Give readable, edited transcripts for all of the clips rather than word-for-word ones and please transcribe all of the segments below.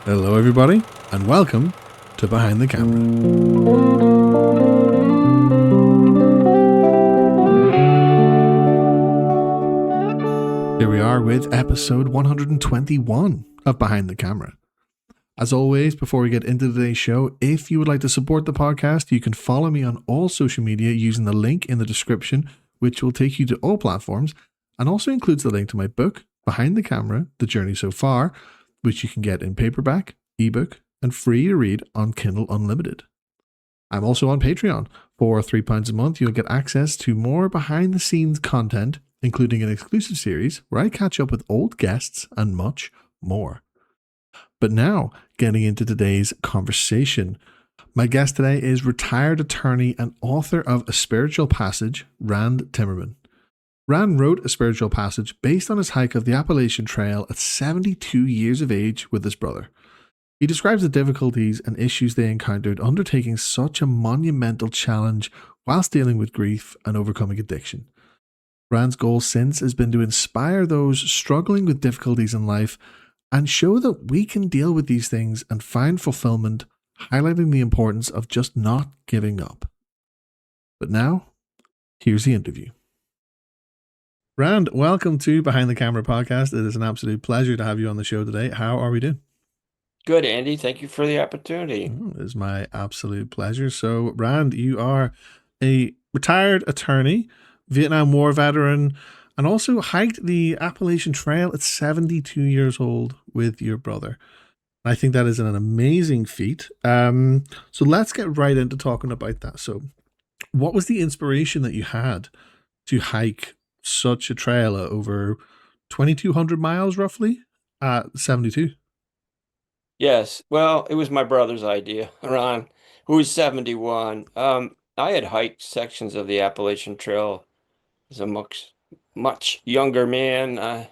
Hello, everybody, and welcome to Behind the Camera. Here we are with episode 121 of Behind the Camera. As always, before we get into today's show, if you would like to support the podcast, you can follow me on all social media using the link in the description, which will take you to all platforms, and also includes the link to my book, Behind the Camera, The Journey So Far, which you can get in paperback, ebook, and free to read on Kindle Unlimited. I'm also on Patreon. For £3 a month, you'll get access to more behind-the-scenes content, including an exclusive series where I catch up with old guests and much more. But now, getting into today's conversation. My guest today is retired attorney and author of A Spiritual Passage, Rand Timmerman. Rand wrote A Spiritual Passage based on his hike of the Appalachian Trail at 72 years of age with his brother. He describes the difficulties and issues they encountered undertaking such a monumental challenge whilst dealing with grief and overcoming addiction. Rand's goal since has been to inspire those struggling with difficulties in life and show that we can deal with these things and find fulfillment, highlighting the importance of just not giving up. But now, here's the interview. Rand, welcome to Behind the Camera podcast. It is an absolute pleasure to have you on the show today. How are we doing? Good, Andy. Thank you for the opportunity. It is my absolute pleasure. So, Rand, you are a retired attorney, Vietnam War veteran, and also hiked the Appalachian Trail at 72 years old with your brother. I think that is an amazing feat. So let's get right into talking about that. So what was the inspiration that you had to hike such a trail over 2,200 miles roughly at 72? Yes. Well, it was my brother's idea, Ron, who's 71. I had hiked sections of the Appalachian Trail as a much younger man. I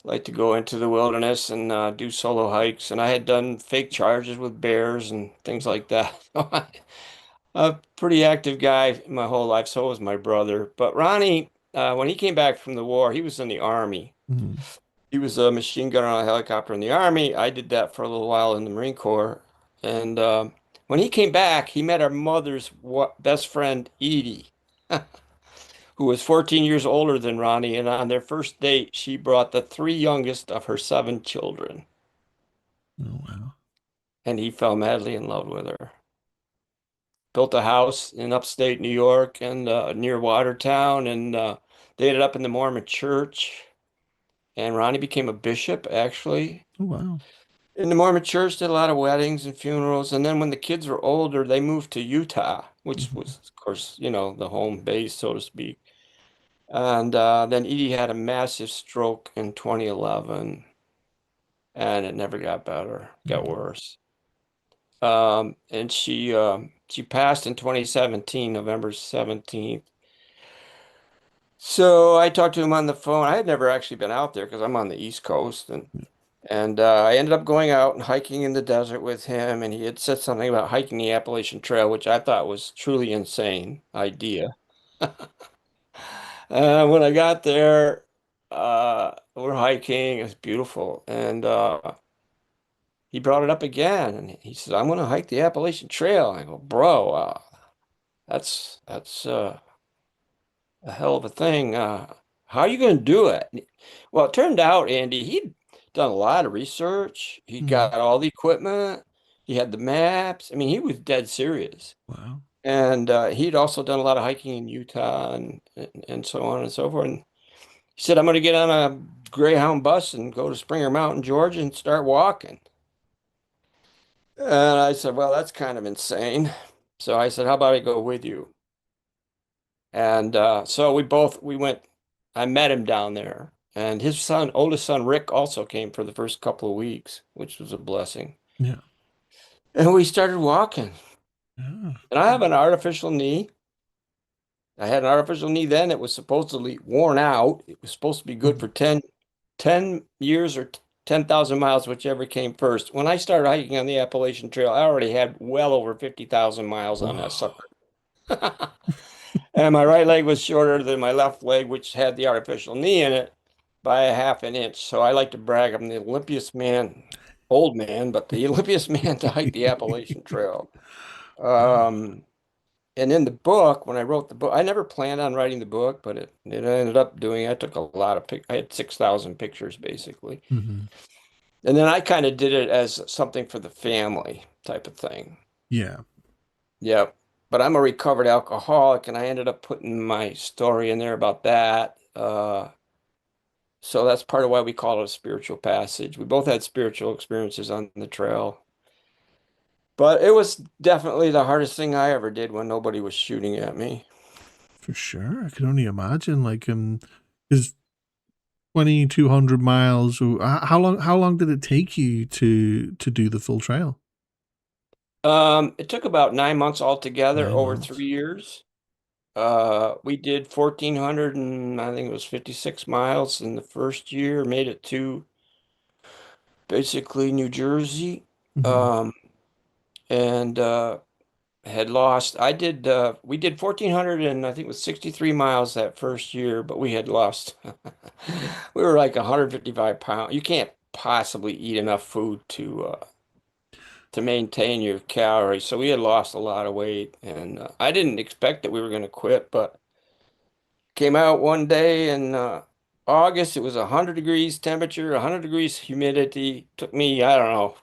like to go into the wilderness and do solo hikes, and I had done fake charges with bears and things like that. A pretty active guy my whole life. So was my brother. But Ronnie, when he came back from the war, he was in the Army. Mm. He was a machine gunner on a helicopter in the Army. I did that for a little while in the Marine Corps. And when he came back, he met our mother's best friend, Edie, who was 14 years older than Ronnie. And on their first date, she brought the three youngest of her 7 children. Oh, wow. And he fell madly in love with her. Built a house in upstate New York and near Watertown. And they ended up in the Mormon church. And Ronnie became a bishop, actually. Oh, wow. In the Mormon church, did a lot of weddings and funerals. And then when the kids were older, they moved to Utah, which was, of course, the home base, so to speak. And then Edie had a massive stroke in 2011, and it never got better, got worse. And she passed in 2017, November 17th. So I talked to him on the phone. I had never actually been out there because I'm on the East Coast, and I ended up going out and hiking in the desert with him. And he had said something about hiking the Appalachian Trail, which I thought was truly insane idea. When I got there, we're hiking. It's beautiful, and he brought it up again, and he said, "I'm going to hike the Appalachian Trail." I go, "Bro, that's a hell of a thing. How are you going to do it?" Well, it turned out, Andy, he'd done a lot of research. He got all the equipment. He had the maps. I mean, he was dead serious. Wow. And he'd also done a lot of hiking in Utah and so on and so forth. And he said, "I'm going to get on a Greyhound bus and go to Springer Mountain, Georgia, and start walking." And I said, "Well, that's kind of insane." So I said, "How about I go with you?" And so we went. I met him down there, and his son, oldest son, Rick, also came for the first couple of weeks, which was a blessing. Yeah. And we started walking. Yeah. And I have an artificial knee. I had an artificial knee then. It was supposedly worn out. It was supposed to be good for 10 years or 10,000 miles, whichever came first. When I started hiking on the Appalachian Trail, I already had well over 50,000 miles on that sucker. And my right leg was shorter than my left leg, which had the artificial knee in it, by a half an inch. So I like to brag, I'm the limpiest man old man, but the Olympiest man to hike the Appalachian Trail. Um, and in the book, when I wrote the book, I never planned on writing the book, but it ended up doing. I took a lot of I had 6,000 pictures basically, Hmm. and then I kind of did it as something for the family type of thing. Yeah, Yep. But I'm a recovered alcoholic, and I ended up putting my story in there about that. So that's part of why we call it a spiritual passage. We both had spiritual experiences on the trail. But it was definitely the hardest thing I ever did when nobody was shooting at me. for sure. I can only imagine. Like, is 2,200 miles. How long did it take you to do the full trail? It took about 9 months altogether Nine over months. 3 years. We did 1,400 and I think it was 56 miles in the first year, made it to basically New Jersey. Hmm. Um, and had lost. We did 1,400 and I think it was 63 miles that first year, but we had lost. We were like 155 pounds. You can't possibly eat enough food to maintain your calories. So we had lost a lot of weight, and I didn't expect that we were going to quit, but came out one day in August. It was 100 degrees temperature, 100 degrees humidity. Took me, I don't know,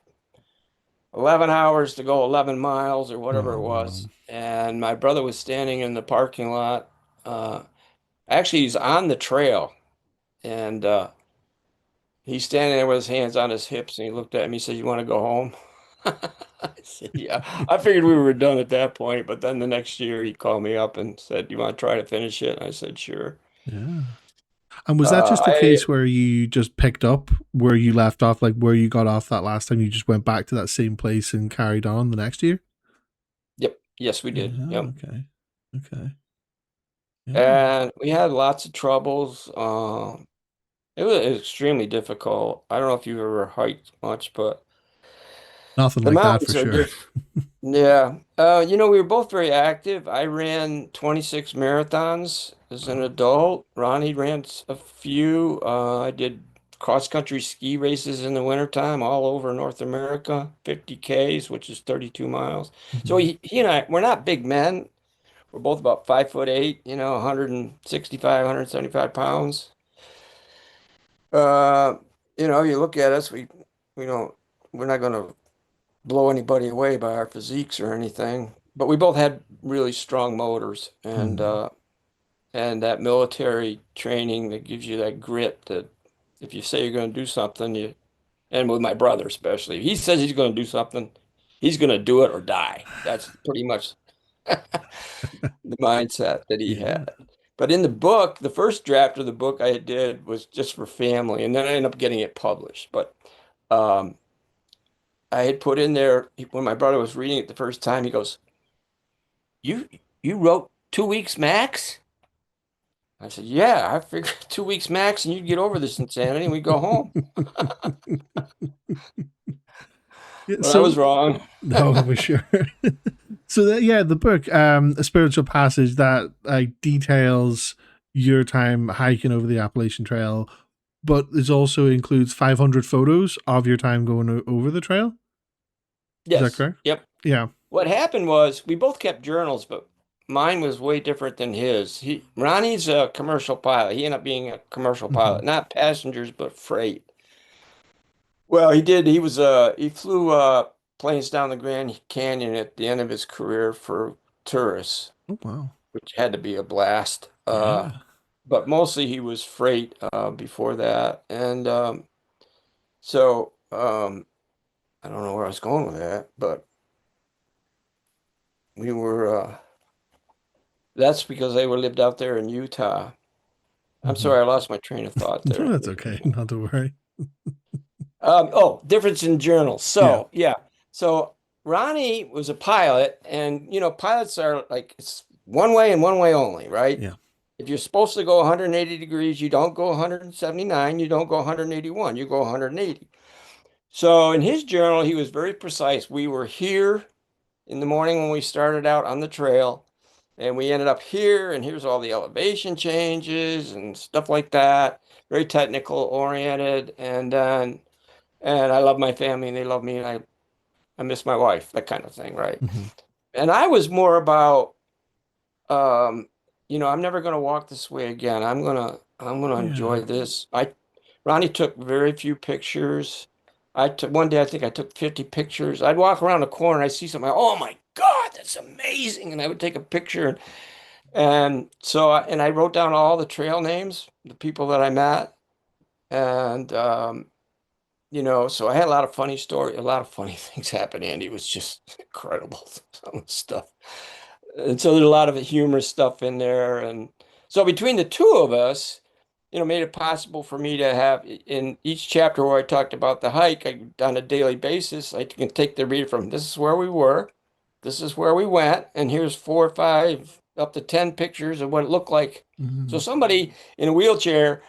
11 hours to go 11 miles or whatever Oh it wow. was. And my brother was standing in the parking lot. Actually, he's on the trail, and he's standing there with his hands on his hips, and he looked at me. He said, "You want to go home?" I said, "Yeah." I figured we were done at that point, but then the next year he called me up and said, "You want to try to finish it?" I said, "Sure." Yeah. And was that just a case where you just picked up where you left off, like where you got off that last time? You just went back to that same place and carried on the next year? Yep, yes, we did. Yeah. Yep. Okay. Okay. Yeah. And we had lots of troubles. It was extremely difficult. I don't know if you've ever hiked much, but Nothing the like that for mountains are sure. different. Yeah. We were both very active. I ran 26 marathons as an Wow. adult. Ronnie ran a few. I did cross-country ski races in the wintertime all over North America, 50 Ks, which is 32 miles. So Hmm. he and I, we're not big men. We're both about 5'8", 165, 175 pounds. Uh, you look at us, we don't, we're not going to blow anybody away by our physiques or anything. But we both had really strong motors Hmm. and that military training that gives you that grit that if you say you're going to do something, and with my brother especially, if he says he's going to do something, he's going to do it or die. That's pretty much the mindset that he Yeah. had. But in the book, the first draft of the book I did was just for family, and then I ended up getting it published. But um, I had put in there when my brother was reading it the first time, he goes, "You you wrote 2 weeks max?" I said, "Yeah, I figured 2 weeks max, and you'd get over this insanity, and we go home." Yeah. But I was So wrong. no, for sure. So that, yeah, the book, a spiritual passage that details your time hiking over the Appalachian Trail, but it also includes 500 photos of your time going over the trail. Is that Yes. correct? Yep. Yeah. What happened was we both kept journals, but mine was way different than his. Ronnie's a commercial pilot. He ended up being a commercial Hmm. pilot, not passengers, but freight. Well, he did. He flew planes down the Grand Canyon at the end of his career for tourists, Oh wow. which had to be a blast. Yeah. But mostly he was freight before that. And I don't know where I was going with that, but we were that's because they were lived out there in Utah. I'm Hmm. sorry, I lost my train of thought No, there. that's okay. Not to worry. Difference in journals. Yeah. So, yeah. So Ronnie was a pilot, and pilots are like it's one way and one way only, right? Yeah. If you're supposed to go 180 degrees, you don't go 179, you don't go 181, you go 180. So in his journal, he was very precise. We were here in the morning when we started out on the trail, and we ended up here, and here's all the elevation changes and stuff like that. Very technical oriented. And then and I love my family and they love me and I miss my wife, that kind of thing, right? Hmm. And I was more about, um, I'm never going to walk this way again. I'm gonna Yeah. enjoy this. Ronnie took very few pictures. I took one day, I think I took 50 pictures. I'd walk around the corner and I see something, oh my God, that's amazing. And I would take a picture. And so, and I wrote down all the trail names, the people that I met. And, so I had a lot of funny story, a lot of funny things happen, Andy. It was just incredible, some of the stuff. And so there's a lot of humorous stuff in there. And so between the two of us, made it possible for me to have in each chapter where I talked about the hike on a daily basis, I can take the reader from this is where we were, this is where we went, and here's 4 or 5, up to 10 pictures of what it looked like. So Hmm. somebody in a wheelchair,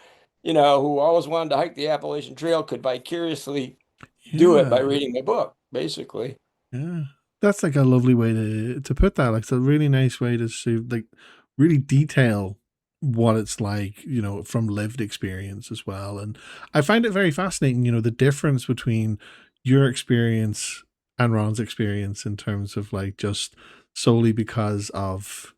who always wanted to hike the Appalachian Trail could vicariously do it by Yeah. reading my book, basically. Yeah. That's like a lovely way to put that. Like it's a really nice way to like really detail what it's like, from lived experience as well. And I find it very fascinating, the difference between your experience and Ron's experience in terms of like just solely because of,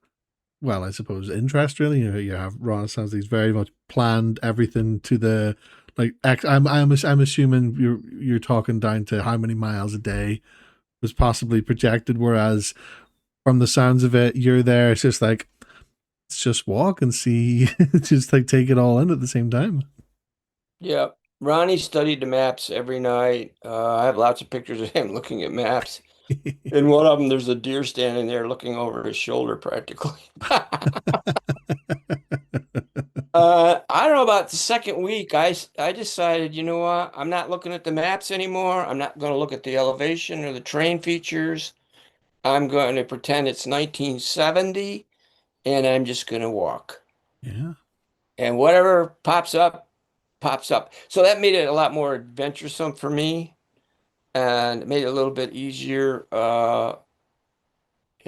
well, I suppose interest really. You have Ron sounds like he's very much planned everything to the like I'm assuming you're talking down to how many miles a day was possibly projected, whereas from the sounds of it, you're there. It's just like let's just walk and see, just like take it all in at the same time. Yeah. Ronnie studied the maps every night. I have lots of pictures of him looking at maps. In one of them, there's a deer standing there looking over his shoulder practically. I don't know about the second week. I decided, you know what? I'm not looking at the maps anymore. I'm not going to look at the elevation or the terrain features. I'm going to pretend it's 1970 and I'm just going to walk. Yeah. And whatever pops up, pops up. So that made it a lot more adventuresome for me and it made it a little bit easier in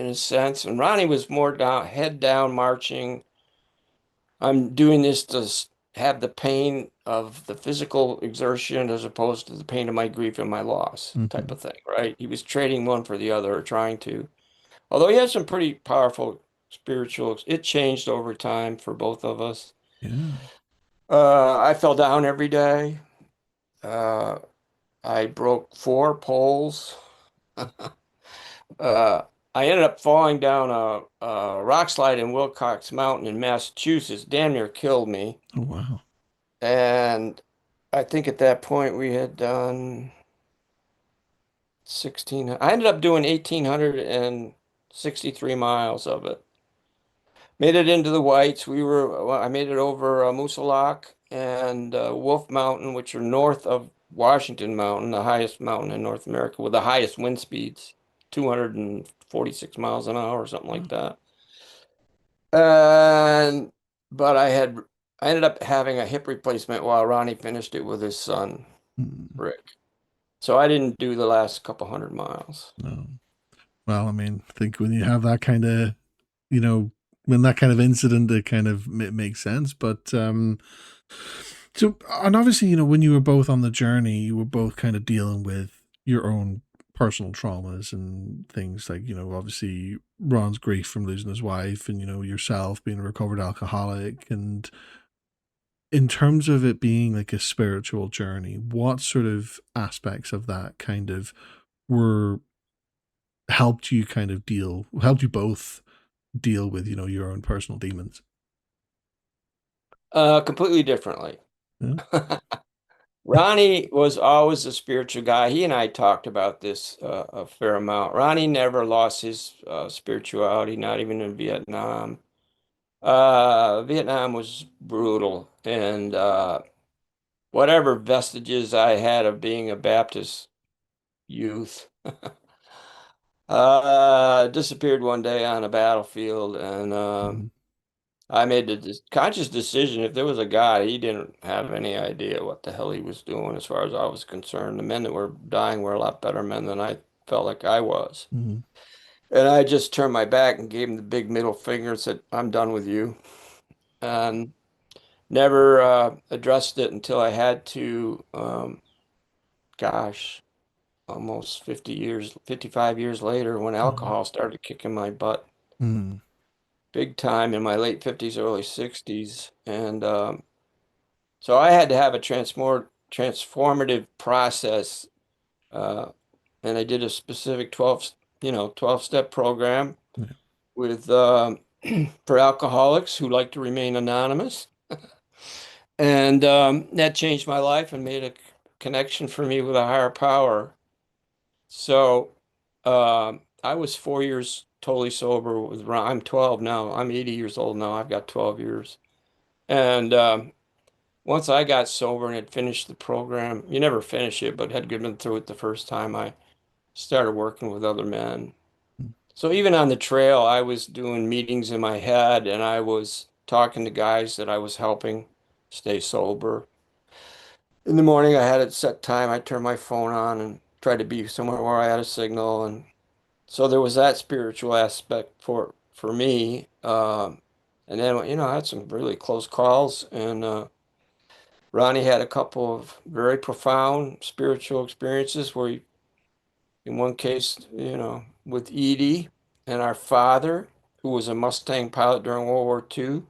a sense. And Ronnie was more down, head down, marching. I'm doing this to have the pain of the physical exertion as opposed to the pain of my grief and my loss type Hmm. of thing, right? He was trading one for the other or trying to. Although he had some pretty powerful spiritual, it changed over time for both of us. Yeah. I fell down every day. Uh, I broke 4 poles. Uh, I ended up falling down a rock slide in Wilcox Mountain in Massachusetts. Damn near killed me. Oh wow. And I think at that point we had done 16. I ended up doing 1,863 miles of it. Made it into the Whites. I made it over Moosilauke and Wolf Mountain, which are north of Washington Mountain, the highest mountain in North America with the highest wind speeds, 246 miles an hour or something like that. And but I ended up having a hip replacement while Ronnie finished it with his son, Mm, Rick. So I didn't do the last couple 100 miles. no. Well, I mean, I think when you have that kind of, you know, when that kind of incident, it kind of makes sense. But so, and obviously, when you were both on the journey, you were both kind of dealing with your own personal traumas and things like, obviously Ron's grief from losing his wife and, yourself being a recovered alcoholic. And in terms of it being like a spiritual journey, what sort of aspects of that kind of were helped you both deal with, your own personal demons? Completely differently. Yeah. Ronnie was always a spiritual guy. He and I talked about this a fair amount. Ronnie never lost his spirituality, not even in Vietnam. Vietnam was brutal, and whatever vestiges I had of being a Baptist youth disappeared one day on a battlefield, and Mhm. I made the conscious decision. If there was a God, he didn't have any idea what the hell he was doing, as far as I was concerned. The men that were dying were a lot better men than I felt like I was. Mhm. And I just turned my back and gave him the big middle finger and said, I'm done with you. And never addressed it until I had to gosh, almost 55 years later when alcohol started kicking my butt Mm. big time in my late 50s, early 60s. And so I had to have a transformative process. Uh, and I did a specific 12-step program Yeah. with for alcoholics who like to remain anonymous. And that changed my life and made a connection for me with a higher power. So I was 4 years totally sober with Ron. I'm 12 now. I'm 80 years old now. I've got 12 years. And once I got sober and had finished the program, you never finish it, but had been through it the first time, I started working with other men. So even on the trail, I was doing meetings in my head and I was talking to guys that I was helping stay sober. In the morning, I had a set time. I turned my phone on and tried to be somewhere where I had a signal. And so there was that spiritual aspect for me. And then, I had some really close calls. And Ronnie had a couple of very profound spiritual experiences where he, in one case, with Edie and our father, who was a Mustang pilot during World War II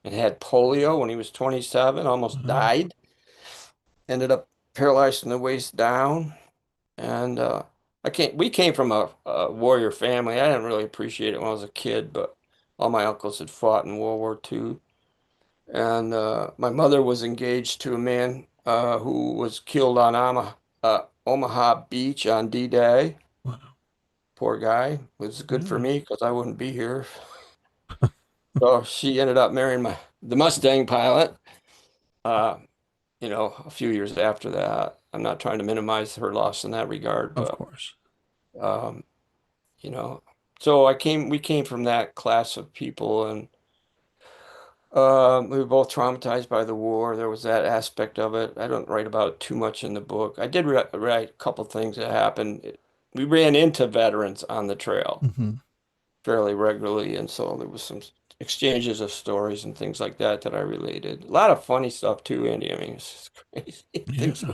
and had polio when he was 27, almost Wow. died, ended up paralyzed from the waist down. And we came from a warrior family. I didn't really appreciate it when I was a kid, but all my uncles had fought in World War II. And my mother was engaged to a man who was killed on Omaha Beach on D-Day. Wow. Poor guy. It was good for Yeah. me because I wouldn't be here. So she ended up marrying the Mustang pilot, uh, a few years after that. I'm not trying to minimize her loss in that regard, Of but course. um, you know, so we came from that class of people, and we were both traumatized by the war. There was that aspect of it. I don't write about it too much in the book. I did write a couple things that happened. We ran into veterans on the trail Hmm. fairly regularly, and so there was some exchanges of stories and things like that that I related. A lot of funny stuff too, Andy. I mean, it's just crazy things. Yeah.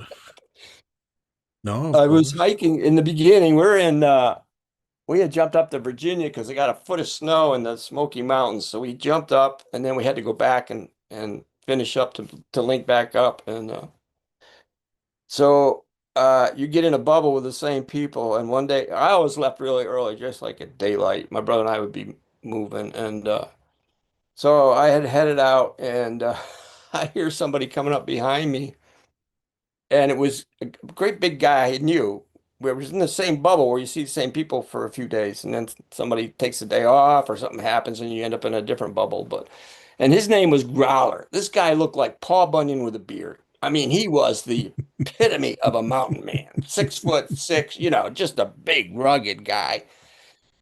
No, of I was course. hiking in the beginning. We had jumped up to Virginia because they got a foot of snow in the Smoky Mountains. So we jumped up and then we had to go back and finish up to link back up. And so you get in a bubble with the same people. And one day I always left really early, just like at daylight. My brother and I would be moving. And so I had headed out and I hear somebody coming up behind me. And it was a great big guy I knew. We was in the same bubble where you see the same people for a few days, and then somebody takes a day off or something happens and you end up in a different bubble. And his name was Growler. This guy looked like Paul Bunyan with a beard. I mean, he was the epitome of a mountain man, 6'6", just a big, rugged guy.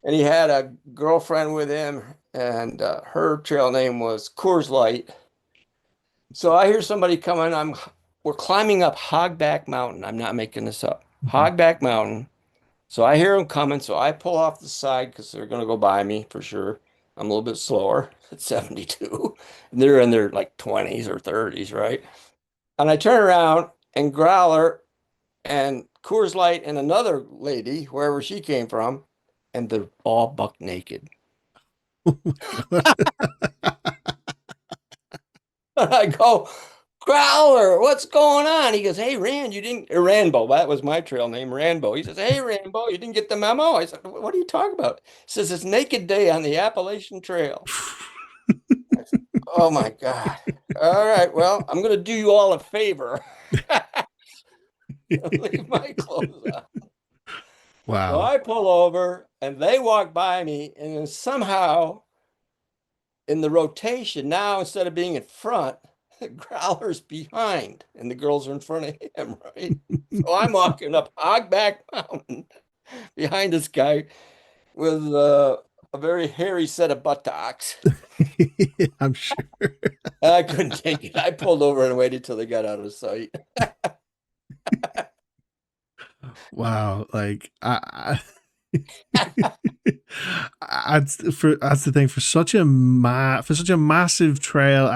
And he had a girlfriend with him, and her trail name was Coors Light. So I hear somebody coming. We're climbing up Hogback Mountain. I'm not making this up. Hmm. Hogback Mountain. So I hear them coming. So I pull off the side because they're going to go by me for sure. I'm a little bit slower at 72. And they're in their like 20s or 30s, right? And I turn around and Growler and Coors Light and another lady, wherever she came from, and they're all buck naked. Oh my God. I go, Growler, what's going on? He goes, hey, Rand, you didn't, Rambo, that was my trail name, Rambo. He says, hey, Rambo, you didn't get the memo? I said, what are you talking about? He says, it's Naked Day on the Appalachian Trail. I said, oh my God. All right, well, I'm going to do you all a favor. Leave my clothes on. So Wow. I pull over and they walk by me, and then somehow in the rotation now, instead of being in front, the Growler's behind and the girls are in front of him, right? So I'm walking up Hogback Mountain behind this guy with a very hairy set of buttocks. I'm sure. I couldn't take it. I pulled over and waited till they got out of sight. Wow. Like that's the thing for such a massive trail.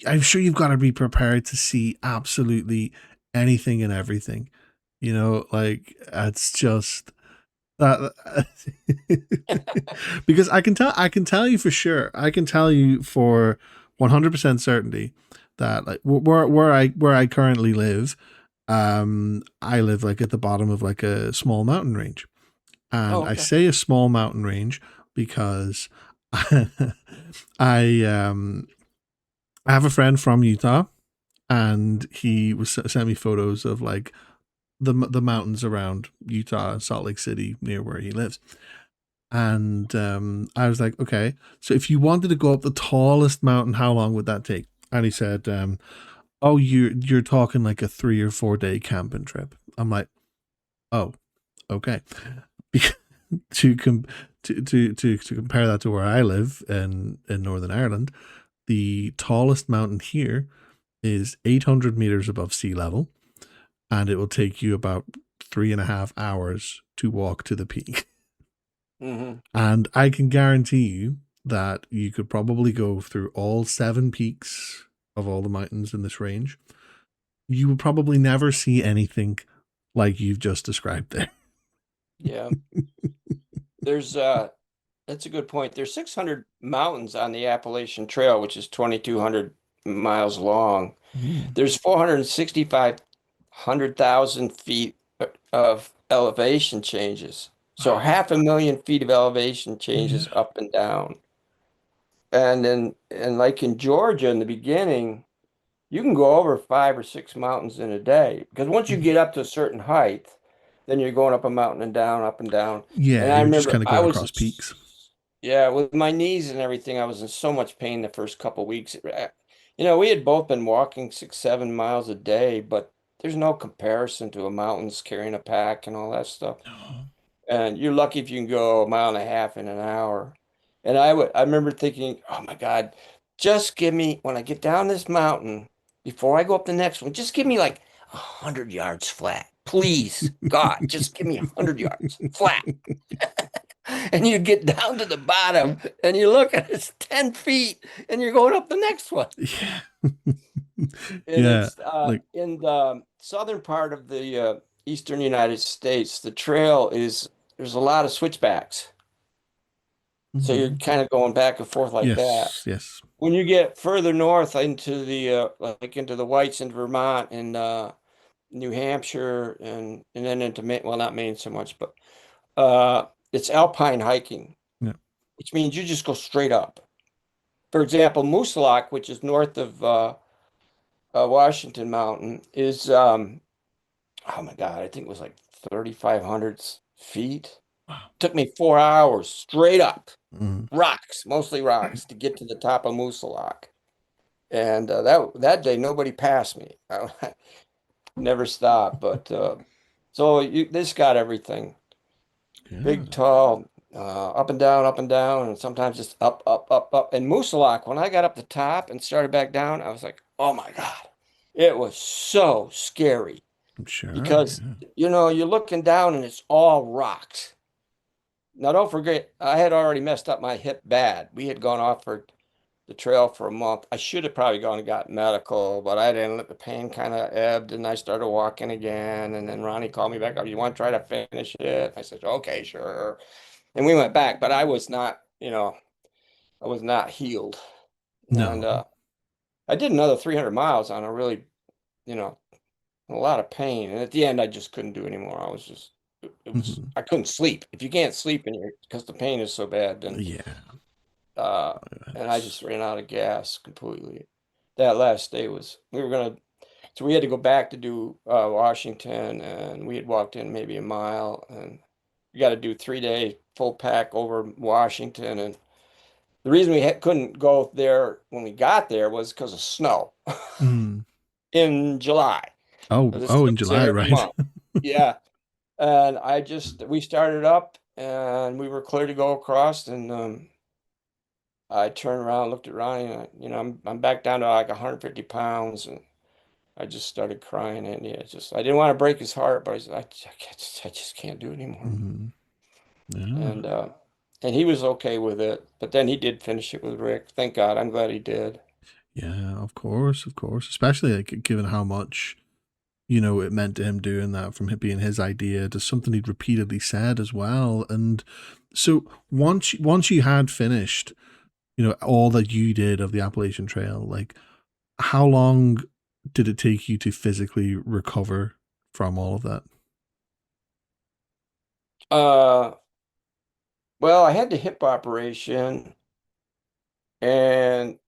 I'm sure you've got to be prepared to see absolutely anything and everything. You know, like it's just that because I can tell you for sure. I can tell you for 100% certainty that like where I currently live, I live like at the bottom of like a small mountain range. Oh, And I okay. say a small mountain range because I I have a friend from Utah, and he was sent me photos of like the mountains around Utah and Salt Lake City near where he lives. And I was like, okay, so if you wanted to go up the tallest mountain, how long would that take? And he said, oh, you're talking like a 3 or 4 day camping trip. I'm like, oh, okay. to com- to compare that to where I live in Northern Ireland, the tallest mountain here is 800 meters above sea level, and it will take you about 3.5 hours to walk to the peak. Hmm. And I can guarantee you that you could probably go through all 7 peaks of all the mountains in this range. You would probably never see anything like you've just described there. Yeah. There's that's a good point. There's 600 mountains on the Appalachian Trail, which is 2,200 miles long. Mm. There's 465,000 feet of elevation changes. So Wow. 500,000 feet of elevation Yeah. changes up and down. And like in Georgia in the beginning, you can go over 5 or 6 mountains in a day because once you get up to a certain height, then you're going up a mountain and down, up and down. And Yeah, I you're just remember kind of going across peaks. yeah, with my knees and everything, I was in so much pain the first couple weeks. We had both been walking 6, 7 miles a day, but there's no comparison to a mountains carrying a pack and all that stuff. Oh. And you're lucky if you can go a mile and a half in an hour. And I remember thinking, oh my God, just give me, when I get down this mountain, before I go up the next one, just give me like 100 yards flat. Please, God, just give me 100 yards flat. And you get down to the bottom and you look and it's 10 feet and you're going up the next one. Yeah. And Yeah. it's Like, in the southern part of the eastern United States, the trail there's a lot of switchbacks. So you're mhm. kind of going back and forth like that. Yes, yes. When you get further north into the like into the Whites in Vermont and New Hampshire and then into Maine, well, not Maine so much, but it's alpine hiking, Yeah. which means you just go straight up. For example, Moose Lock, which is north of Washington Mountain, is oh my God, I think it was like 3,500 feet. Wow. Took me 4 hours straight up, Mhm. rocks, mostly rocks, to get to the top of Moose Lock. And that day, nobody passed me. I never stopped. But this got everything. Big, Yeah. tall, up and down, and sometimes just up, up, up, up. And Moosalak, when I got up the top and started back down, I was like, oh my God. It was so scary I'm sure. because, Yeah. you're looking down and it's all rocks. Now, don't forget, I had already messed up my hip bad. We had gone off for the trail for a month. I should have probably gone and got medical, but I didn't. Let the pain kind of ebbed, and I started walking again. And then Ronnie called me back up. You want to try to finish it? I said, okay, sure. And we went back, but I was not, I was not healed. And No. I did another 300 miles on a really, you know, a lot of pain. And at the end, I just couldn't do anymore. I was just, Mhm. I couldn't sleep. If you can't sleep because the pain is so bad, then Yeah. uh, and I just It's- ran out of gas completely. That last day so we had to go back to do Washington, and we had walked in maybe a mile, and we got to do 3 day full pack over Washington. And the reason we couldn't go there when we got there was because of snow mm. in July. Oh, It oh, in snows July, there every right? month. Yeah. And we started up and we were clear to go across, and I turned around, looked at Ronnie, and I'm back down to like 150 pounds, and I just started crying, and I didn't want to break his heart, but I just can't do it anymore. Mhm. Yeah. And he was okay with it, but then he did finish it with Rick. Thank God, I'm glad he did. Yeah, of course, of course. Especially like given how much it meant to him doing that from it being his idea to something he'd repeatedly said as well. And so once you had finished, all that you did of the Appalachian Trail, like how long did it take you to physically recover from all of that? Uh, well, I had the hip operation, and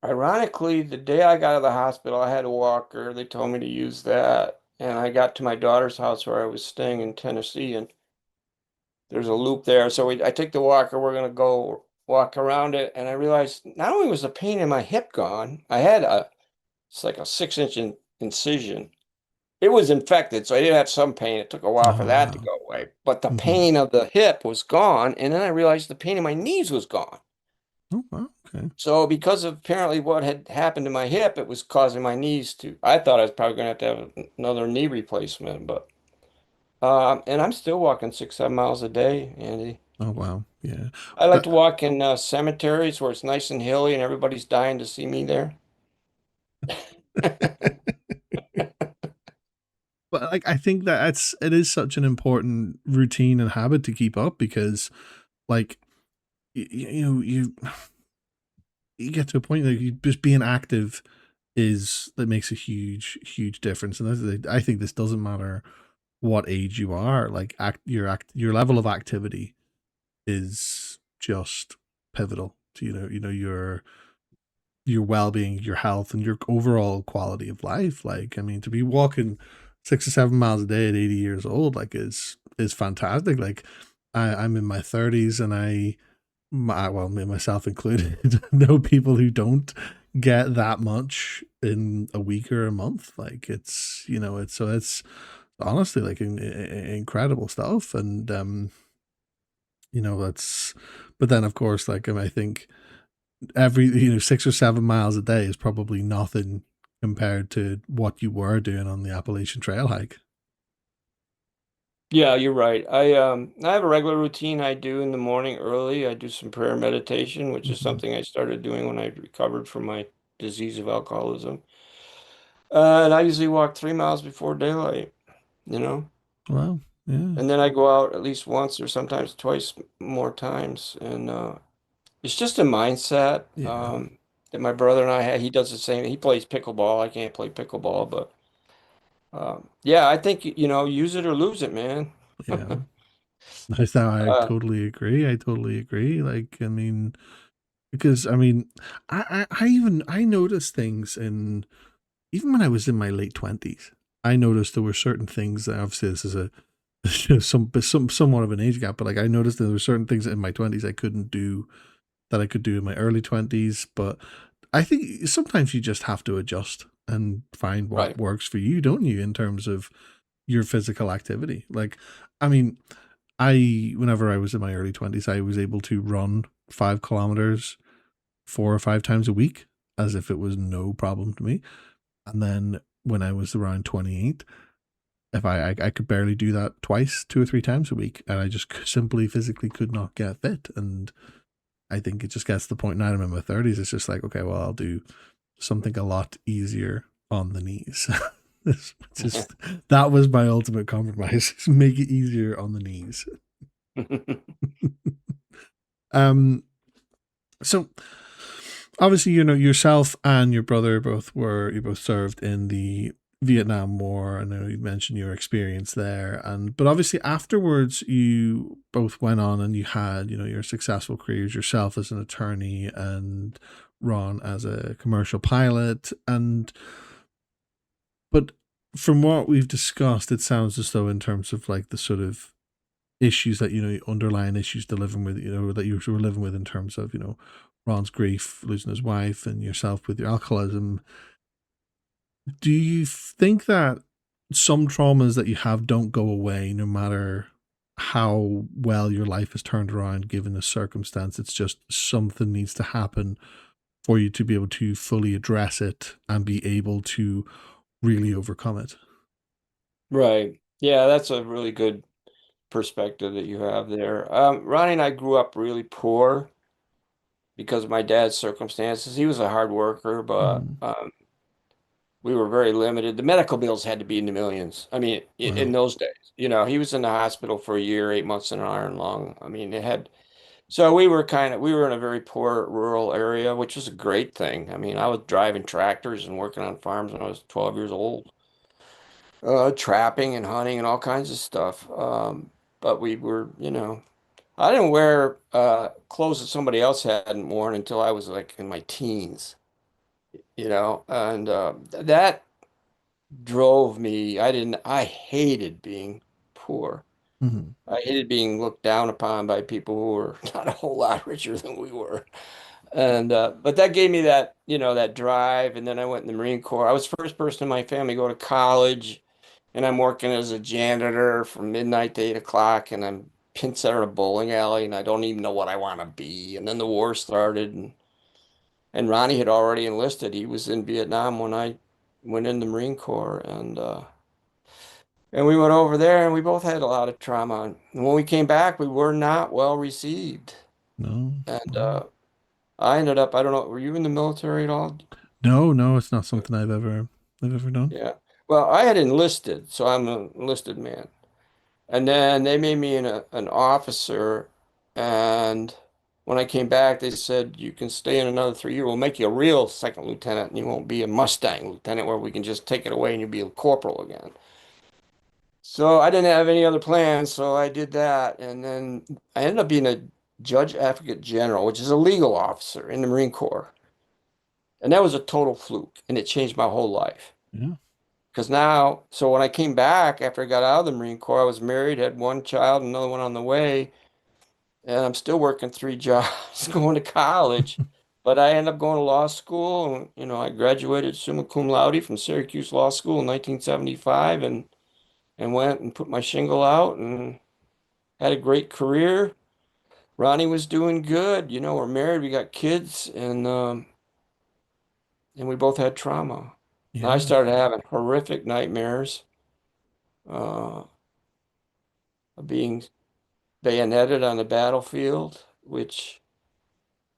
ironically, the day I got out of the hospital, I had a walker. They told me to use that, and I got to my daughter's house where I was staying in Tennessee, and there's a loop there. So I take the walker. We're gonna go walk around it, and I realized not only was the pain in my hip gone, it's like a 6-inch incision. It was infected, so I did have some pain. It took a while for Oh that to wow. go away. But the Mm-hmm. pain of the hip was gone. And then I realized the pain in my knees was gone. Oh wow. Okay. So because of apparently what had happened to my hip, it was causing my knees to. I thought I was probably going to have another knee replacement, but and I'm still walking 6, 7 miles a day, Andy. Oh wow. Yeah. I like But to walk in cemeteries where it's nice and hilly and everybody's dying to see me there. but like I think that it is such an important routine and habit to keep up because like you get to a point that you just being active is that makes a huge difference. And I think this doesn't matter what age you are. Like your level of activity is just pivotal to your well-being, your health, and your overall quality of life. Like, I mean, to be walking 6 or 7 miles a day at 80 years old, like, is fantastic. Like, I'm in my 30s, and well, me myself included, know people who don't get that much in a week or a month. Like, it's honestly like incredible stuff, and that's. But then, of course, like, I think every 6 or 7 miles a day is probably nothing compared to what you were doing on the Appalachian Trail hike. Yeah, you're right. I have a regular routine I do in the morning early. I do some prayer meditation, which is Mm-hmm. something I started doing when I recovered from my disease of alcoholism. And I usually walk 3 miles before daylight, you know, Well, yeah, and then I go out at least once or sometimes twice more times. And it's just a mindset yeah, that my brother and I had. He does the same. He plays pickleball. I can't play pickleball, but yeah, I think, use it or lose it, man. yeah. I Uh, totally agree. I totally agree. Like, I mean, because I mean, I noticed things in even when I was in my late 20s. I noticed there were certain things that obviously this is a somewhat of an age gap, but like I noticed there were certain things in my 20s I couldn't do that I could do in my early 20s. But I think sometimes you just have to adjust and find what right. works for you, don't you, in terms of your physical activity. Like, I mean, whenever I was in my early 20s, I was able to run 5 kilometers 4 or 5 times a week as if it was no problem to me. And then when I was around 28, if I could barely do that twice, 2 or 3 times a week, and I just simply physically could not get fit. And I think it just gets to the point now I'm in my 30s. It's just like, okay, well, I'll do something a lot easier on the knees. Just that was my ultimate compromise: make it easier on the knees. um, so obviously, yourself and your brother you both served in the Vietnam War. I know you mentioned your experience there, but obviously afterwards you both went on and you had your successful careers, yourself as an attorney and Ron as a commercial pilot. But from what we've discussed, it sounds as though in terms of like the sort of issues that underlying issues to living with, that you were living with in terms of Ron's grief, losing his wife, and yourself with your alcoholism. Do you think that some traumas that you have don't go away no matter how well your life is turned around given the circumstance? It's just something needs to happen for you to be able to fully address it and be able to really overcome it. Right. Yeah, that's a really good perspective that you have there. Ronnie and I grew up really poor because of my dad's circumstances. He was a hard worker, but Mm. we were very limited. The medical bills had to be in the millions. I mean, in Wow. those days, he was in the hospital for a year, 8 months in an iron lung. I mean, it had, so we were in a very poor rural area, which was a great thing. I mean, I was driving tractors and working on farms when I was 12 years old, trapping and hunting and all kinds of stuff. But we were, I didn't wear clothes that somebody else hadn't worn until I was like in my teens, and that drove me. I hated being poor. Hmm. I hated being looked down upon by people who were not a whole lot richer than we were. And but that gave me that, that drive. And then I went in the Marine Corps. I was the first person in my family to go to college, and I'm working as a janitor from midnight to 8 o'clock, and I'm pin setter in a bowling alley, and I don't even know what I want to be. And then the war started, and Ronnie had already enlisted. He was in Vietnam when I went in the Marine Corps, and we went over there, and we both had a lot of trauma. And when we came back, we were not well received. No, And no, I ended up, I don't know, were you in the military at all? no, no. It's not something I've ever done. Yeah. Well, I had enlisted, so I'm an enlisted man. And then they made me an officer. And when I came back, they said, you can stay in another 3 years. We'll make you a real second lieutenant, and you won't be a Mustang lieutenant where we can just take it away and you'll be a corporal again. So I didn't have any other plans, so I did that. And then I ended up being a judge advocate general, which is a legal officer in the Marine Corps. And that was a total fluke, and it changed my whole life. Yeah. Because now, so when I came back after I got out of the Marine Corps, I was married, had one child, another one on the way, and I'm still working three jobs, going to college. But I ended up going to law school, and I graduated summa cum laude from Syracuse Law School in 1975, and went and put my shingle out and had a great career. Ronnie was doing good. We're married, we got kids, and we both had trauma. And I Yeah. started having horrific nightmares, uh, of being bayoneted on the battlefield, which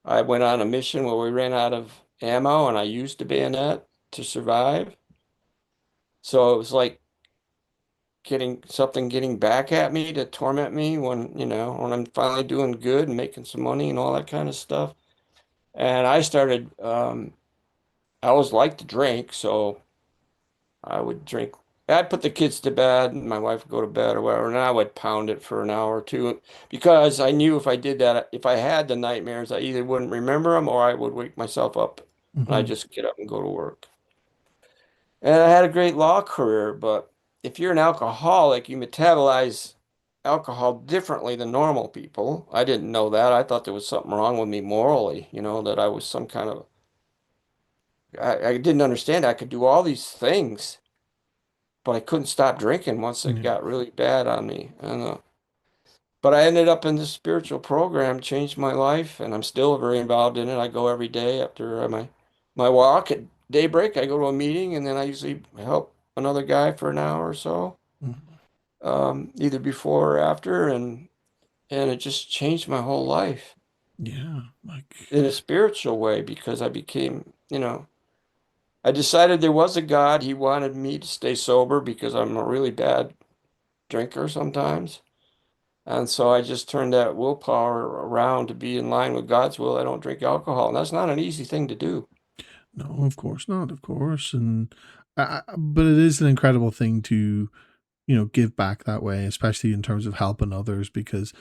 I went on a mission where we ran out of ammo and I used the bayonet to survive. So it was like getting back at me to torment me when I'm finally doing good and making some money and all that kind of stuff. And I always liked to drink, so I would drink. I'd put the kids to bed and my wife would go to bed or whatever, and I would pound it for an hour or two because I knew if I did that, if I had the nightmares, I either wouldn't remember them or I would wake myself up and I'd Hmm. just get up and go to work. And I had a great law career, but if you're an alcoholic, you metabolize alcohol differently than normal people. I didn't know that. I thought there was something wrong with me morally, that I was some kind of, I didn't understand I could do all these things, but I couldn't stop drinking once it Yeah. got really bad on me. But I ended up in this spiritual program, changed my life, and I'm still very involved in it. I go every day after my walk at daybreak. I go to a meeting, and then I usually help another guy for an hour or so, Mhm. either before or after, and it just changed my whole life Yeah. Like, in a spiritual way because I decided there was a God. He wanted me to stay sober because I'm a really bad drinker sometimes. And so I just turned that willpower around to be in line with God's will. I don't drink alcohol. And that's not an easy thing to do. no, of course not, of course. And but it is an incredible thing to, give back that way, especially in terms of helping others, because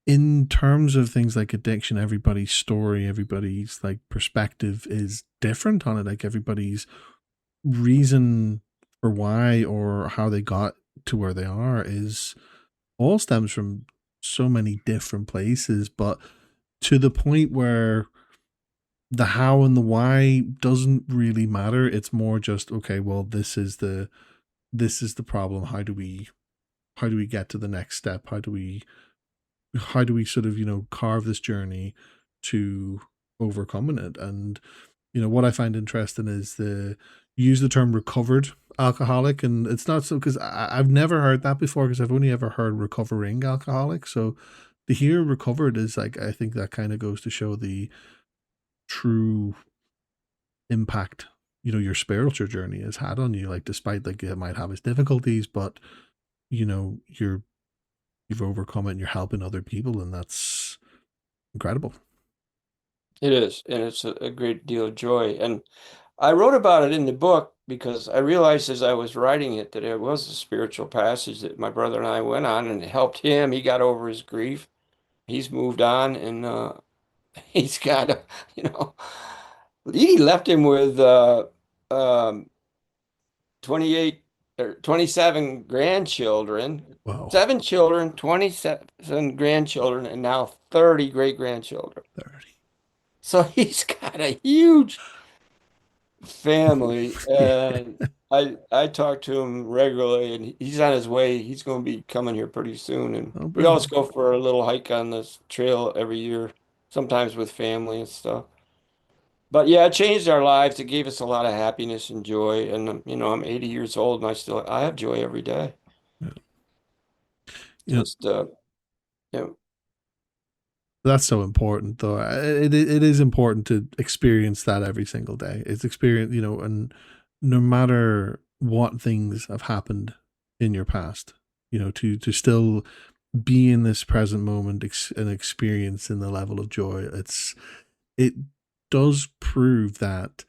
in terms of things like addiction, everybody's story, everybody's like perspective is different on it. Like everybody's reason for why or how they got to where they are is all stems from so many different places, but to the point where the how and the why doesn't really matter. It's more just, okay, well, this is the problem. How do we get to the next step? How do we sort of, carve this journey to overcoming it? And what I find interesting is the use the term recovered alcoholic, and it's not so, because I've never heard that before, because I've only ever heard recovering alcoholic. So to hear recovered is like, I think that kind of goes to show the true impact your spiritual journey has had on you. Like, despite like it might have its difficulties, but you've overcome it and you're helping other people, and that's incredible. It is, and it's a great deal of joy. And I wrote about it in the book because I realized as I was writing it that it was a spiritual passage that my brother and I went on, and it helped him. He got over his grief. He's moved on, and he's got a, you know, he left him with um, 28 or 27 grandchildren, Wow. 7 children, 27 grandchildren, and now 30 great-grandchildren. 30. So he's got a huge family, Yeah. and I talk to him regularly, and he's on his way. He's going to be coming here pretty soon, and Oh, we always brilliant. go for a little hike on this trail every year, sometimes with family and stuff. But yeah, it changed our lives. It gave us a lot of happiness and joy. And I'm 80 years old, and I have joy every day. Yeah. You know, Just you know, that's so important, though. It is important to experience that every single day. It's experience, and no matter what things have happened in your past, to still be in this present moment and experience in the level of joy. It does prove that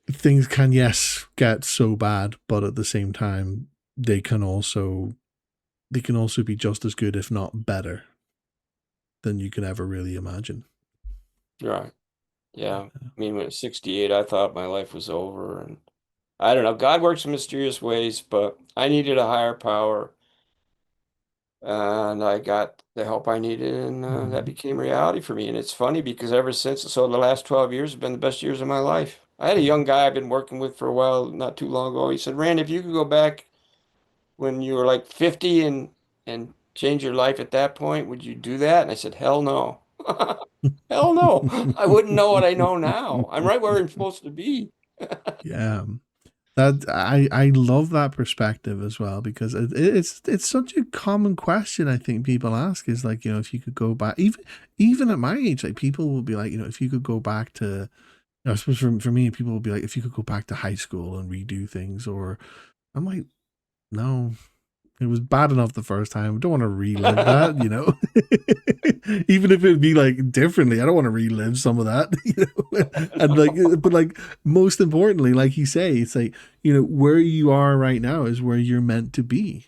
things can, yes, get so bad, but at the same time, they can also be just as good, if not better, than you could ever really imagine. right. Yeah. I mean, when I was 68, I thought my life was over, and I don't know. God works in mysterious ways, but I needed a higher power, and I got the help I needed, and that Mm. became reality for me. And it's funny because ever since, so the last 12 years have been the best years of my life. I had a young guy I've been working with for a while, not too long ago. He said, "Rand, if you could go back when you were like 50 and change your life at that point, would you do that?" And I said, "Hell no." Hell no. I wouldn't know what I know now. I'm right where I'm supposed to be. Yeah. That I love that perspective as well, because it's such a common question I think people ask, is like, if you could go back, even at my age, like people will be like, if you could go back to, I suppose for me, people will be like, if you could go back to high school and redo things, or I'm like, no, it was bad enough the first time. I don't want to relive that. Even if it'd be like differently, I don't want to relive some of that. And like, but like, most importantly, like you say, it's like, where you are right now is where you're meant to be.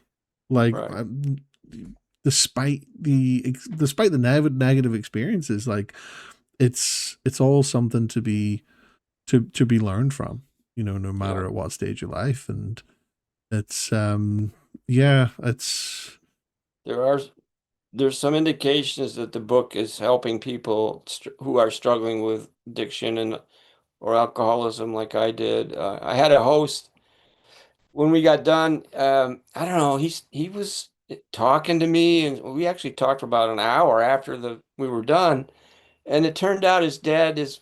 Like, Right. despite the negative experiences, like it's all something to be learned from. No Yeah. matter at what stage of life, and it's yeah, it's There are there's some indications that the book is helping people who are struggling with addiction and or alcoholism like I did. I had a host when we got done. I don't know, he was talking to me, and we actually talked for about an hour after the we were done. And it turned out his dad is,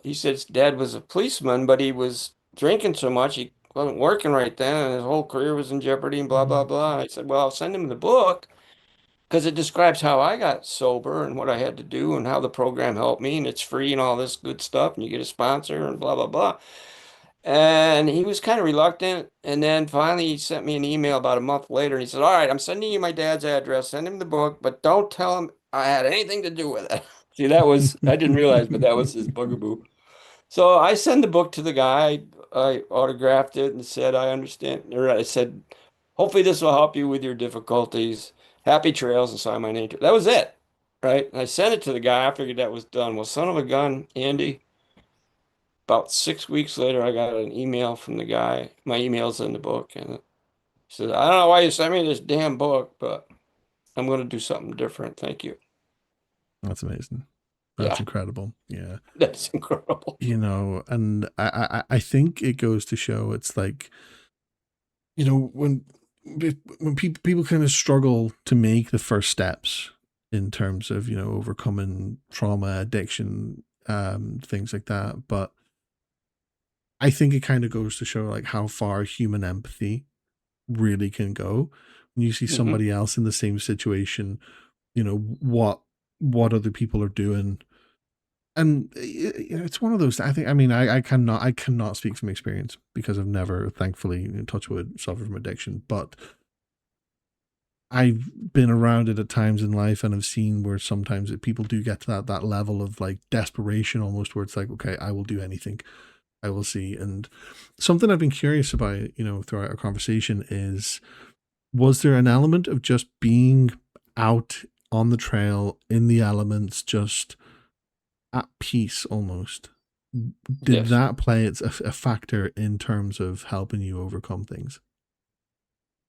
he said his dad was a policeman, but he was drinking so much he wasn't working right then, and his whole career was in jeopardy and blah, blah, blah. I said, well, I'll send him the book because it describes how I got sober and what I had to do and how the program helped me, and it's free and all this good stuff, and you get a sponsor and blah, blah, blah. And he was kind of reluctant. And then finally, he sent me an email about a month later. And he said, "All right, I'm sending you my dad's address. Send him the book, but don't tell him I had anything to do with it." See, I didn't realize, but that was his bugaboo. So I sent the book to the guy. I autographed it and said, "I understand." Or I said, "Hopefully, this will help you with your difficulties. Happy trails," and sign my name to it. That was it. Right. And I sent it to the guy. I figured that was done. Well, son of a gun, Andy. About 6 weeks later, I got an email from the guy. My email's in the book, and he says, "I don't know why you sent me this damn book, but I'm going to do something different. Thank you." that's amazing. That's Yeah, incredible. Yeah. that's incredible. And I think it goes to show, it's like, when people kind of struggle to make the first steps in terms of, overcoming trauma, addiction, things like that. But I think it kind of goes to show like how far human empathy really can go when you see Hmm. somebody else in the same situation, what other people are doing, And it's one of those. I think. I mean, I cannot speak from experience because I've never, thankfully, in touch wood, suffered from addiction. But I've been around it at times in life, and I've seen where sometimes people do get to that level of like desperation, almost, where it's like, okay, I will do anything, I will see. And something I've been curious about, throughout our conversation is, was there an element of just being out on the trail in the elements, just at peace almost? Did Yes. that play a factor in terms of helping you overcome things?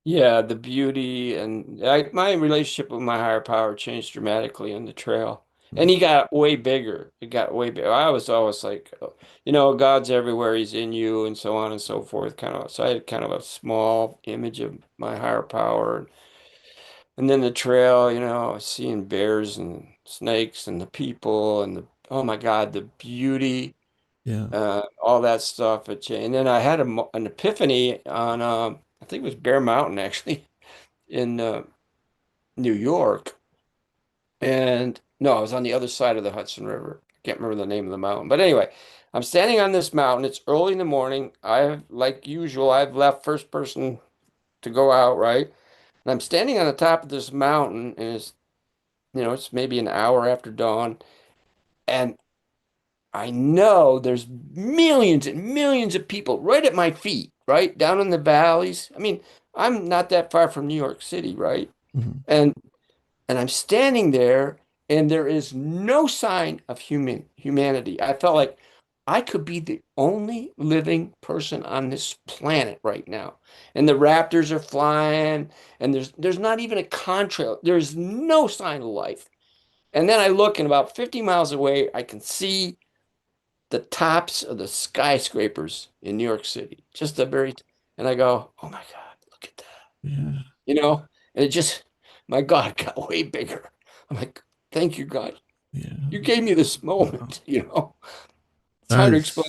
Yeah, the beauty and my relationship with my higher power changed dramatically on the trail. And he got way bigger. It got way bigger. I was always like, God's everywhere, he's in you, and so on and so forth, kind of. So I had kind of a small image of my higher power. And then the trail, seeing bears and snakes and the people and oh my God, the beauty, Yeah. all that stuff. And then I had an epiphany on, I think it was Bear Mountain actually in New York. And no, I was on the other side of the Hudson River. I can't remember the name of the mountain. But anyway, I'm standing on this mountain. It's early in the morning. Like usual, I've left first person to go out, right? And I'm standing on the top of this mountain, and it's maybe an hour after dawn. And I know there's millions and millions of people right at my feet, right down in the valleys. I mean, I'm not that far from New York City, right? Mhm. And and I'm standing there, and there is no sign of humanity. I felt like I could be the only living person on this planet right now. And the raptors are flying, and there's not even a contrail. There's no sign of life. And then I look, and about 50 miles away, I can see the tops of the skyscrapers in New York City. Just the very, and I go, oh my God, look at that. Yeah. You know, and it just, my God, it got way bigger. I'm like, thank you, God. Yeah. You gave me this Wow. moment. It's That hard to explain.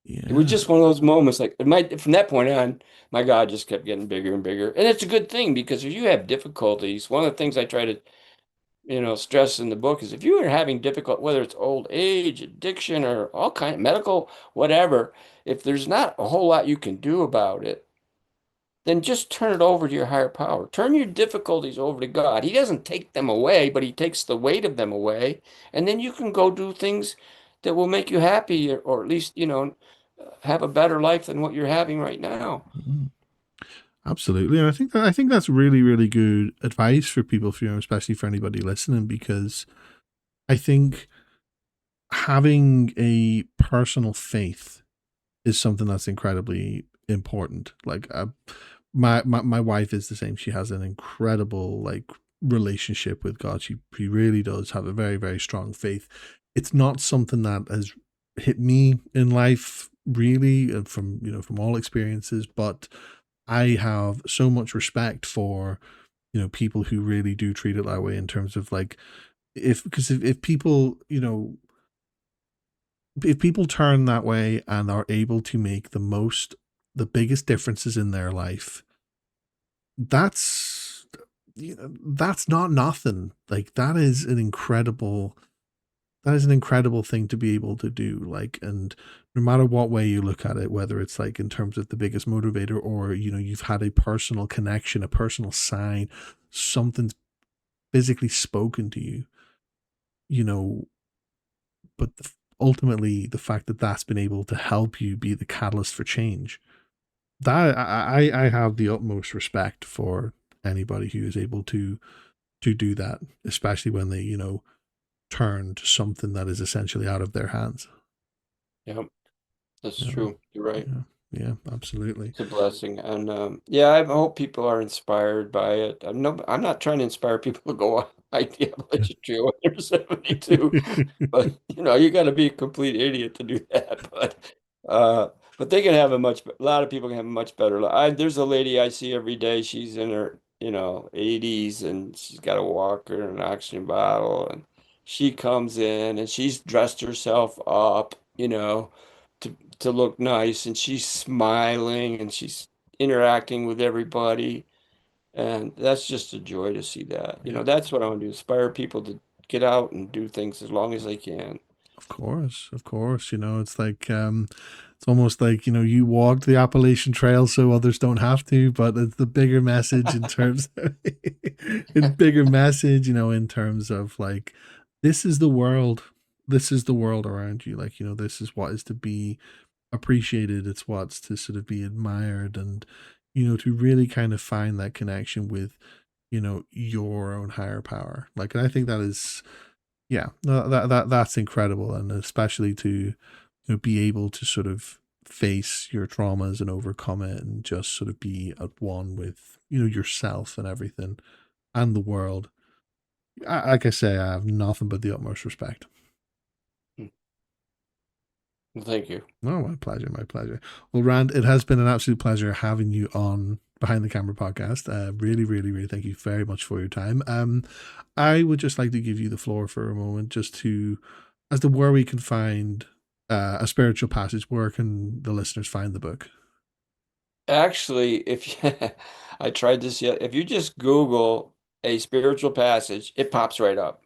is, It was yeah. just one of those moments. Like from that point on, my God just kept getting bigger and bigger. And it's a good thing because if you have difficulties, one of the things I try to, stress in the book is if you are having difficult, whether it's old age, addiction, or all kind of medical, whatever, if there's not a whole lot you can do about it, then just turn it over to your higher power. Turn your difficulties over to God. He doesn't take them away, but he takes the weight of them away. And then you can go do things that will make you happy or at least, have a better life than what you're having right now. Mhm. Absolutely. And I think that's really, really good advice for people, especially for anybody listening, because I think having a personal faith is something that's incredibly important. Like, my wife is the same. She has an incredible like relationship with God. She really does have a very, very strong faith. It's not something that has hit me in life really, from all experiences, but I have so much respect for people who really do treat it that way, in terms of like, if people, if people turn that way and are able to make the biggest differences in their life, that's that's not nothing. Like, that is an incredible thing to be able to do. Like, and no matter what way you look at it, whether it's like in terms of the biggest motivator, or you've had a personal connection, a personal sign, something's physically spoken to you, you know but ultimately the fact that that's been able to help you be the catalyst for change, that I have the utmost respect for anybody who is able to do that, especially when they turn to something that is essentially out of their hands. Yeah, that's Yeah. true. You're right. Yeah. Yeah, absolutely. It's a blessing. And yeah, I hope people are inspired by it. I'm not trying to inspire people to go on like the Appalachian Trail when they're 72. But you got to be a complete idiot to do that. Uh, but they can have a lot of people can have a much better life. There's a lady I see every day. She's in her, 80s, and she's got a walker and an oxygen bottle, and she comes in and she's dressed herself up, to look nice, and she's smiling and she's interacting with everybody. And that's just a joy to see that. Yeah. That's what I want to do, inspire people to get out and do things as long as they can. Of course, of course. It's like it's almost like you walked the Appalachian Trail so others don't have to. But it's the bigger message in terms of in bigger message, in terms of like this is the world. This is the world around you. Like this is what is to be appreciated. It's what's to sort of be admired, and to really kind of find that connection with your own higher power. Like, and I think that is. Yeah, no, that's incredible, and especially to be able to sort of face your traumas and overcome it, and just sort of be at one with yourself and everything, and the world. Like I say, I have nothing but the utmost respect. Well, thank you. Oh, my pleasure, my pleasure. Well, Rand, it has been an absolute pleasure having you on Behind the Camera podcast. Really, really, really thank you very much for your time. I would just like to give you the floor for a moment, just as to where we can find a spiritual passage. Where can the listeners find the book? Actually, I tried this yet. If you just Google a spiritual passage, it pops right up.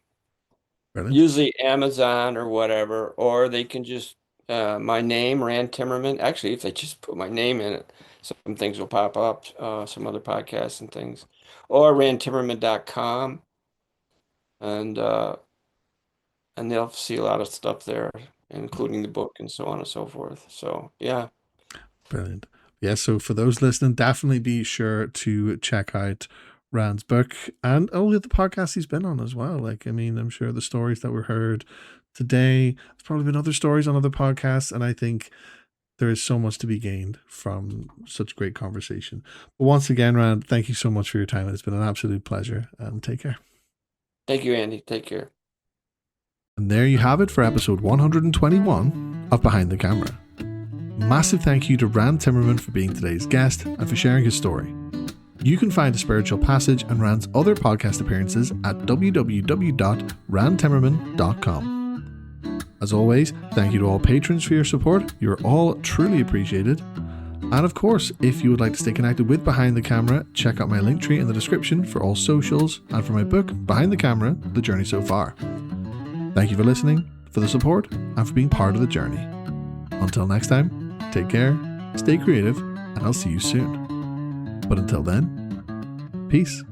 Brilliant. Usually Amazon or whatever, or they can just my name, Rand Timmerman. Actually, if they just put my name in it, some things will pop up, some other podcasts and things, or randtimmerman.com, and they'll see a lot of stuff there, including the book and so on and so forth. So yeah. Brilliant. Yeah, so for those listening, definitely be sure to check out Rand's book and all the other podcasts he's been on as well. Like, I mean, I'm sure the stories that were heard today, there's probably been other stories on other podcasts, and I think there is so much to be gained from such great conversation. But once again, Rand, thank you so much for your time. It's been an absolute pleasure, and take care. Thank you, Andy. Take care. And there you have it for episode 121 of Behind the Camera. Massive thank you to Rand Timmerman for being today's guest and for sharing his story. You can find a spiritual passage and Rand's other podcast appearances at www.randtimmerman.com. As always, thank you to all patrons for your support. You're all truly appreciated. And of course, if you would like to stay connected with Behind the Camera, check out my link tree in the description for all socials and for my book, Behind the Camera, The Journey So Far. Thank you for listening, for the support, and for being part of the journey. Until next time, take care, stay creative, and I'll see you soon. But until then, peace.